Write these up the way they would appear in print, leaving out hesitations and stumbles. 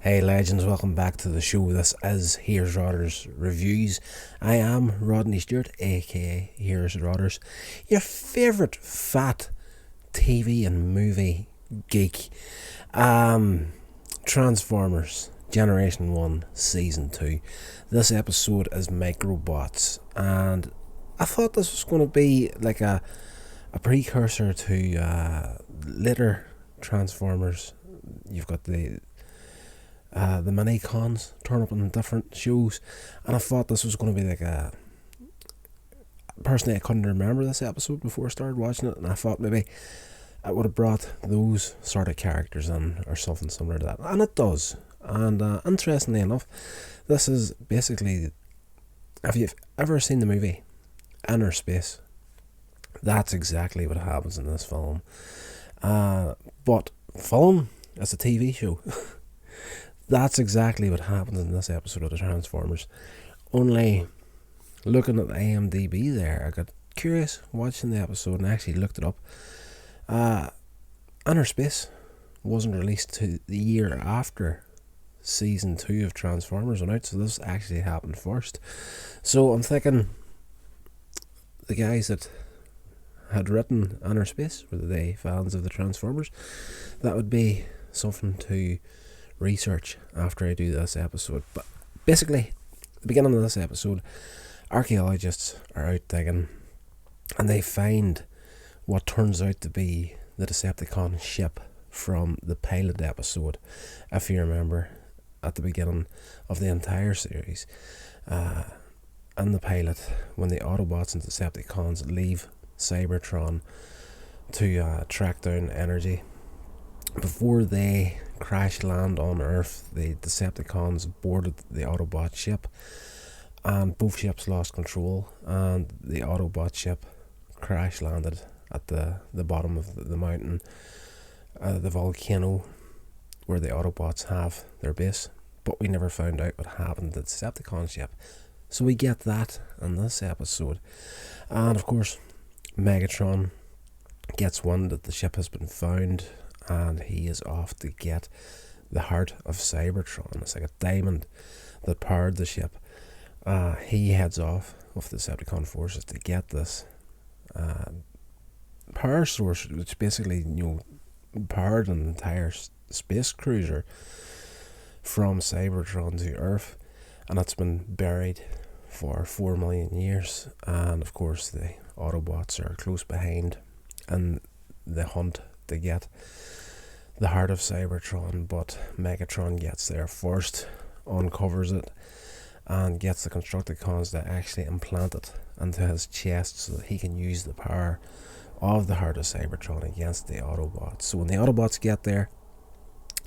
Hey legends, welcome back to the show. This is Here's Rodder's Reviews. I am Rodney Stewart, aka Here's Rodders, your favourite fat TV and movie geek. Transformers Generation 1 Season 2. This episode is Microbots, and I thought this was going to be like a precursor to later Transformers. You've got the mini cons turn up in different shows, and I thought this was going to be like a. Personally, I couldn't remember this episode before I started watching it, and I thought maybe it would have brought those sort of characters in or something similar to that, and it does. And interestingly enough, this is basically, have you ever seen the movie Inner Space? That's exactly what happens in this film. But film, it's a TV show. That's exactly what happens in this episode of the Transformers. Only looking at the IMDb there, I got curious watching the episode and actually looked it up. Inner Space wasn't released to the year after Season 2 of Transformers went out, so this actually happened first. So I'm thinking the guys that had written Inner Space, were they fans of the Transformers? That would be something to research after I do this episode. But basically, the beginning of this episode, archaeologists are out digging and they find what turns out to be the Decepticon ship from the pilot episode, if you remember, at the beginning of the entire series. In the pilot, when the Autobots and Decepticons leave Cybertron to track down energy, before they crash land on Earth, the Decepticons boarded the Autobot ship, and both ships lost control, and the Autobot ship crash landed at the bottom of the mountain, the volcano where the Autobots have their base. But we never found out what happened to the Decepticon ship, so we get that in this episode. And of course, Megatron gets wind that the ship has been found, and he is off to get the heart of Cybertron. It's like a diamond that powered the ship. He heads off with the Decepticon forces to get this power source, which basically, powered an entire space cruiser from Cybertron to Earth, and it's been buried for 4 million years. And of course, the Autobots are close behind in the hunt to get the heart of Cybertron, but Megatron gets there first, uncovers it, and gets the Constructicons to actually implant it into his chest so that he can use the power of the heart of Cybertron against the Autobots. So when the Autobots get there,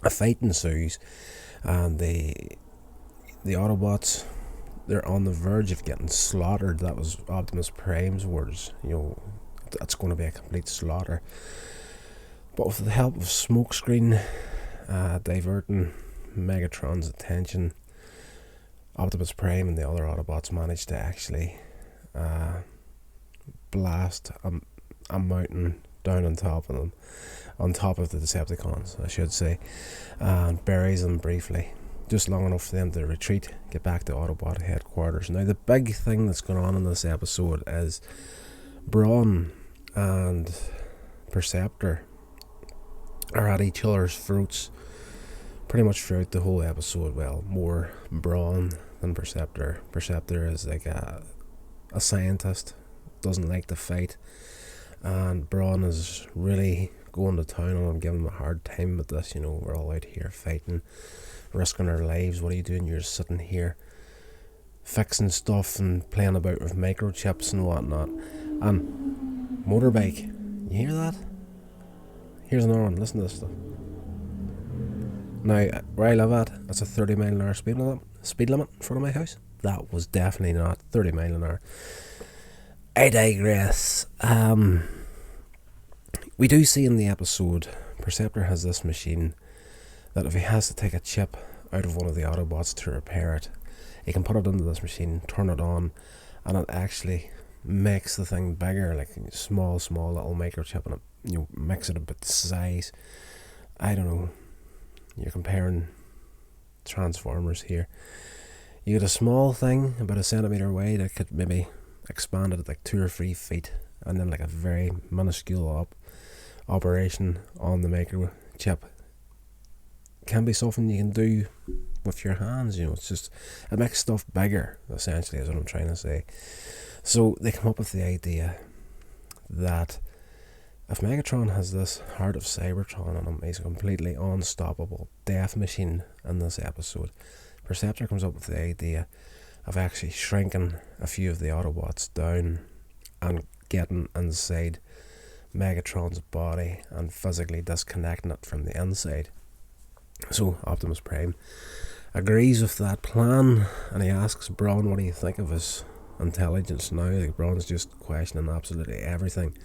a fight ensues, and the Autobots, they're on the verge of getting slaughtered. That was Optimus Prime's words. That's going to be a complete slaughter. But with the help of smokescreen diverting Megatron's attention, Optimus Prime and the other Autobots managed to actually blast a mountain down on top of them, on top of the Decepticons, I should say, and buries them briefly, just long enough for them to retreat, get back to Autobot headquarters. Now, the big thing that's going on in this episode is Brawn and Perceptor are at each other's throats pretty much throughout the whole episode. Well, more Brawn than Perceptor. Perceptor is like a scientist, doesn't like to fight, and Brawn is really going to town on him, giving him a hard time with this. We're all out here fighting, risking our lives. What are you doing? You're just sitting here fixing stuff and playing about with microchips and whatnot. And motorbike, you hear that? Here's another one. Listen to this stuff. Now, where I live at, it's a 30 mile an hour speed limit in front of my house. That was definitely not 30 mile an hour. I digress. We do see in the episode, Perceptor has this machine that if he has to take a chip out of one of the Autobots to repair it, he can put it into this machine, turn it on, and it actually makes the thing bigger, like small little microchip, and it, mix it a bit the size. I don't know. You're comparing Transformers here. You get a small thing about a centimetre wide that could maybe expand it at like 2 or 3 feet, and then like a very minuscule operation on the microchip can be something you can do with your hands. It's just, it makes stuff bigger, essentially, is what I'm trying to say. So they come up with the idea that if Megatron has this heart of Cybertron in him, he's a completely unstoppable death machine in this episode. Perceptor comes up with the idea of actually shrinking a few of the Autobots down and getting inside Megatron's body and physically disconnecting it from the inside. So Optimus Prime agrees with that plan, and he asks Brawn, what do you think of his intelligence now? Like, Brawn's just questioning absolutely everything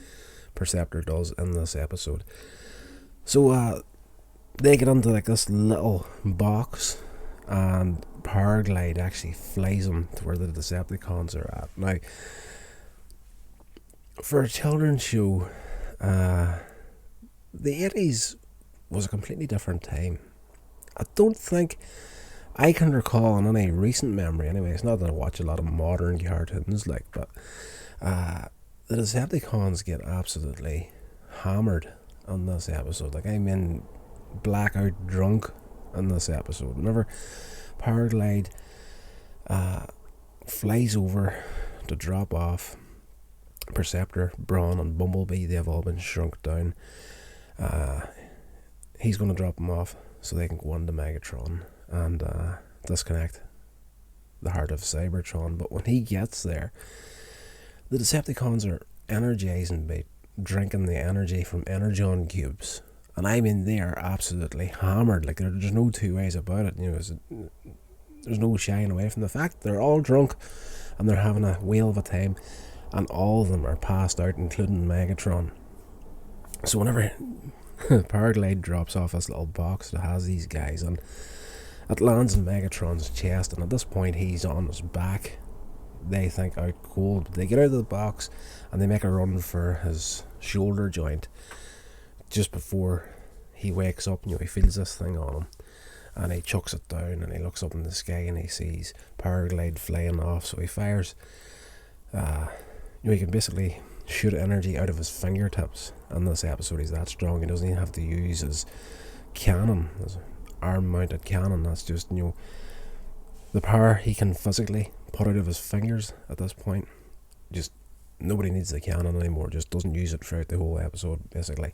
Perceptor does in this episode. So they get into like this little box, and Paraglide actually flies them to where the Decepticons are at. Now, for a children's show, the 80s was a completely different time. I don't think I can recall in any recent memory, anyway. It's not that I watch a lot of modern cartoons, but the Decepticons get absolutely hammered on this episode. Like, I mean, blackout drunk in this episode. Whenever Paraglide flies over to drop off Perceptor, Brawn, and Bumblebee, they've all been shrunk down. He's going to drop them off so they can go into Megatron and disconnect the heart of Cybertron. But when he gets there, the Decepticons are energizing by drinking the energy from Energon cubes. And I mean, they are absolutely hammered. Like, there's no two ways about it. There's no shying away from the fact they're all drunk and they're having a whale of a time, and all of them are passed out, including Megatron. So whenever Paraglide drops off this little box that has these guys, and it lands in Megatron's chest, and at this point he's on his back, they think out cold. They get out of the box and they make a run for his shoulder joint just before he wakes up. He feels this thing on him, and he chucks it down, and he looks up in the sky and he sees Paraglide flying off. So he fires he can basically shoot energy out of his fingertips. In this episode, he's that strong. He doesn't even have to use his cannon, his arm-mounted cannon. That's just, the power he can physically put out of his fingers at this point. Just, nobody needs the cannon anymore. Just doesn't use it throughout the whole episode, basically.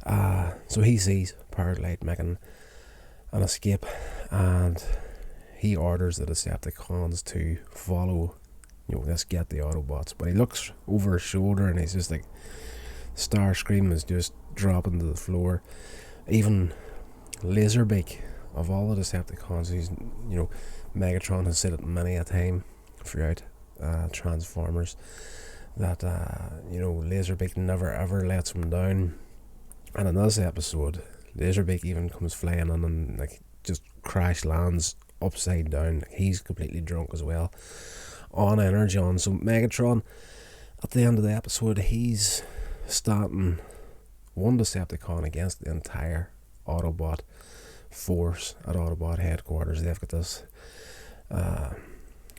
So he sees Paraglide making an escape, and he orders the Decepticons to follow let's get the Autobots. But he looks over his shoulder and he's just like, Starscream is just dropping to the floor. Even Laserbeak, of all the Decepticons, he's, Megatron has said it many a time throughout Transformers that Laserbeak never ever lets him down. And in this episode, Laserbeak even comes flying in and like just crash lands upside down. He's completely drunk as well on Energon. So Megatron, at the end of the episode, he's starting one Decepticon against the entire Autobot force at Autobot headquarters. They've got this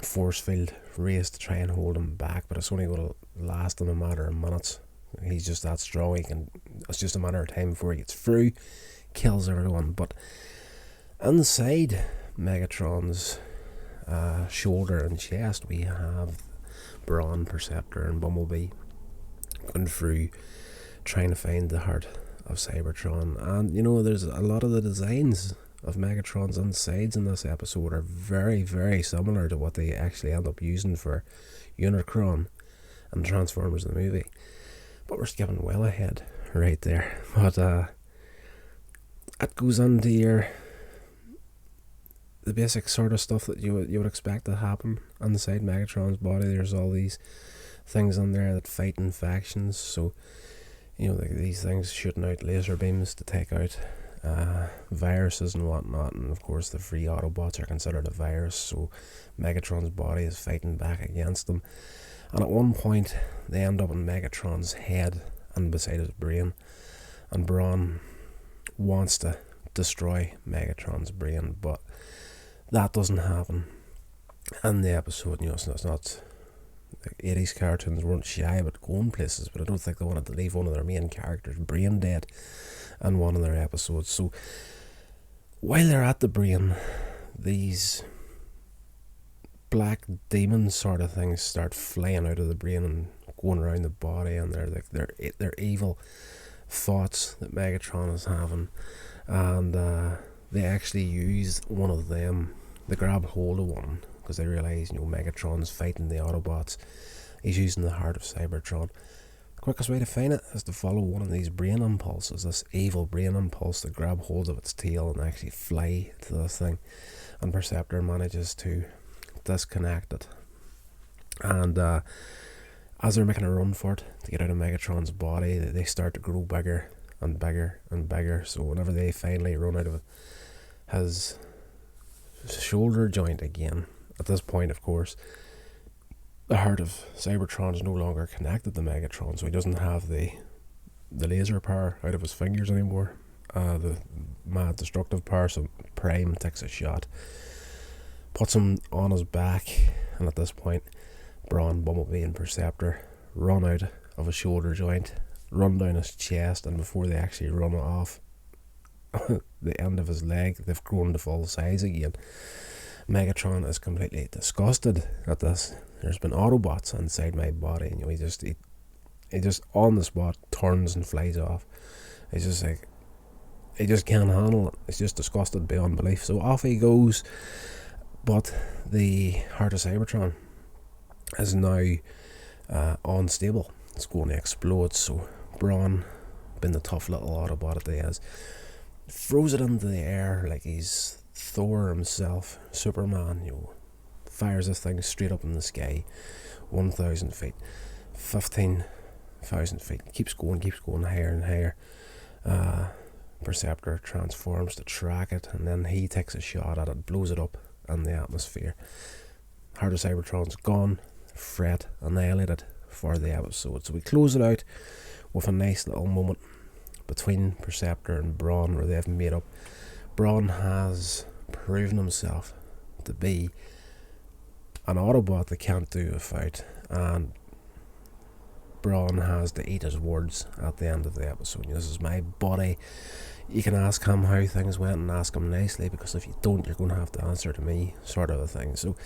force field race to try and hold him back, but it's only going to last him a matter of minutes. He's just that strong. It's just a matter of time before he gets through, kills everyone. But inside Megatron's shoulder and chest, we have Brawn, Perceptor, and Bumblebee going through trying to find the heart of Cybertron. And there's a lot of the designs of Megatron's insides in this episode are very, very similar to what they actually end up using for Unicron and Transformers the movie. But we're skipping well ahead right there. But it goes into the basic sort of stuff that you would expect to happen inside Megatron's body. There's all these things in there that fight in factions. So like these things shooting out laser beams to take out viruses and whatnot, and of course the free Autobots are considered a virus, so Megatron's body is fighting back against them. And at one point they end up in Megatron's head and beside his brain, and Brawn wants to destroy Megatron's brain, but that doesn't happen in the episode. It's not. The 80s cartoons weren't shy about going places, but I don't think they wanted to leave one of their main characters brain dead in one of their episodes. So while they're at the brain, these black demon sort of things start flying out of the brain and going around the body, and they're evil thoughts that Megatron is having, and they actually use one of them. They grab hold of one because they realise, Megatron's fighting the Autobots. He's using the heart of Cybertron. The quickest way to find it is to follow one of these brain impulses, this evil brain impulse, to grab hold of its tail and actually fly to this thing. And Perceptor manages to disconnect it. And as they're making a run for it to get out of Megatron's body, they start to grow bigger and bigger and bigger. So whenever they finally run out of his shoulder joint again, at this point, of course, the heart of Cybertron is no longer connected to Megatron, so he doesn't have the laser power out of his fingers anymore, the mad destructive power. So Prime takes a shot, puts him on his back, and at this point, Brawn, Bumblebee and Perceptor run out of his shoulder joint, run down his chest, and before they actually run off the end of his leg, they've grown to full size again. Megatron is completely disgusted at this. There's been Autobots inside my body, and he just on the spot turns and flies off. He's just like, he just can't handle it. He's just disgusted beyond belief. So off he goes. But the heart of Cybertron is now unstable. It's going to explode. So Brawn, being the tough little Autobot that he is, throws it into the air like he's Thor himself, Superman. Fires this thing straight up in the sky, 1,000 feet, 15,000 feet. Keeps going higher and higher. Perceptor transforms to track it, and then he takes a shot at it, blows it up in the atmosphere. Heart of Cybertron's gone. Fret annihilated for the episode. So we close it out with a nice little moment between Perceptor and Brawn where they've made up. Brawn has proven himself to be an Autobot that can't do without, and Brawn has to eat his words at the end of the episode. This is my buddy. You can ask him how things went and ask him nicely, because if you don't, you're going to have to answer to me, sort of a thing. So,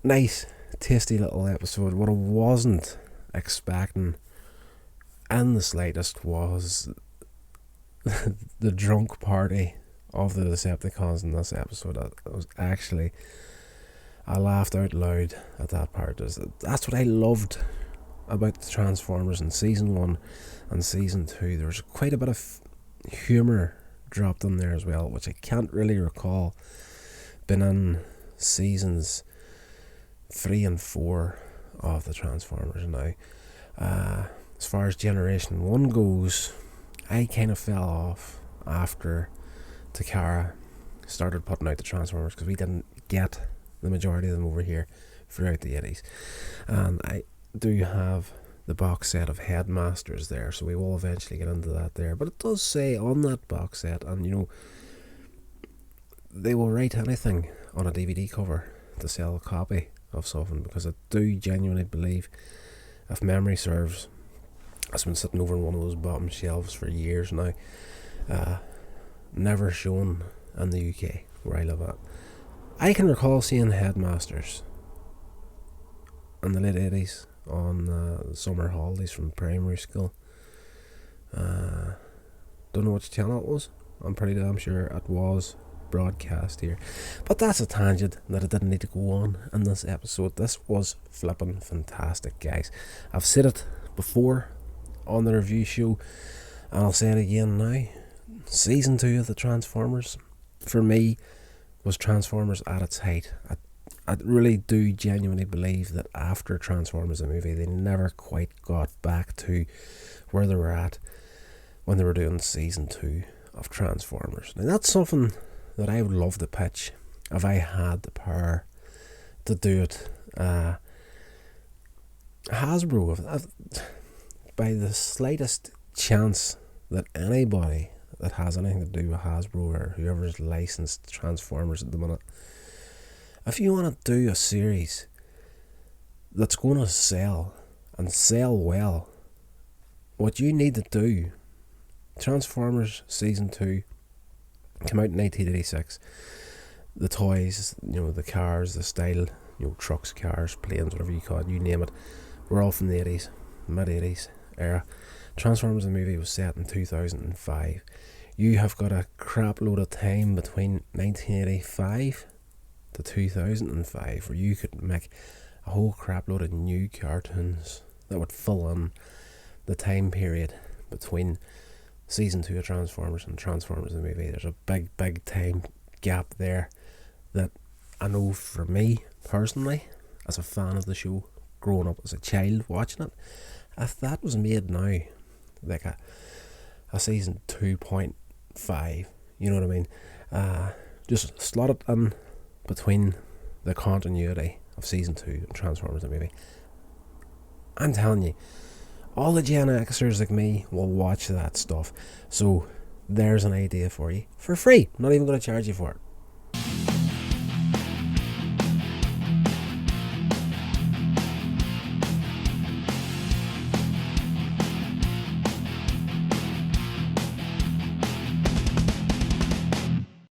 nice, tasty little episode. What I wasn't expecting in the slightest was the drunk party of the Decepticons in this episode. I laughed out loud at that part. That's what I loved about the Transformers in season 1 and season 2. There's quite a bit of humour dropped in there as well, which I can't really recall been in seasons 3 and 4 of the Transformers now. As far as Generation 1 goes, I kind of fell off after Takara started putting out the Transformers, because we didn't get the majority of them over here throughout the 80s. And I do have the box set of Headmasters there, so we will eventually get into that there. But it does say on that box set, and they will write anything on a DVD cover to sell a copy of something, because I do genuinely believe, if memory serves, it's been sitting over on one of those bottom shelves for years now, never shown in the UK where I live at. I can recall seeing Headmasters in the late 80s on summer holidays from primary school. Don't know which channel it was. I'm pretty damn sure it was broadcast here. But that's a tangent that I didn't need to go on in this episode. This was flipping fantastic, guys. I've said it before on the review show, and I'll say it again now. Season 2 of the Transformers, for me, was Transformers at its height. I really do genuinely believe that after Transformers the movie, they never quite got back to where they were at when they were doing season 2 of Transformers. Now that's something that I would love to pitch if I had the power to do it. Hasbro, by the slightest chance that anybody that has anything to do with Hasbro or whoever's licensed Transformers at the minute. If you want to do a series that's going to sell and sell well, what you need to do, Transformers Season 2 came out in 1986. The toys, the cars, the style, trucks, cars, planes, whatever you call it, you name it, were all from the 80s, mid-80s era. Transformers the movie was set in 2005. You have got a crap load of time between 1985 to 2005 where you could make a whole crap load of new cartoons that would fill in the time period between Season 2 of Transformers and Transformers the movie. There's a big time gap there that I know for me personally, as a fan of the show, growing up as a child watching it, if that was made now, like a season 2.5, you know what I mean? Just slot it in between the continuity of season 2 and Transformers the movie. I'm telling you, all the Gen Xers like me will watch that stuff. So there's an idea for you for free. I'm not even going to charge you for it.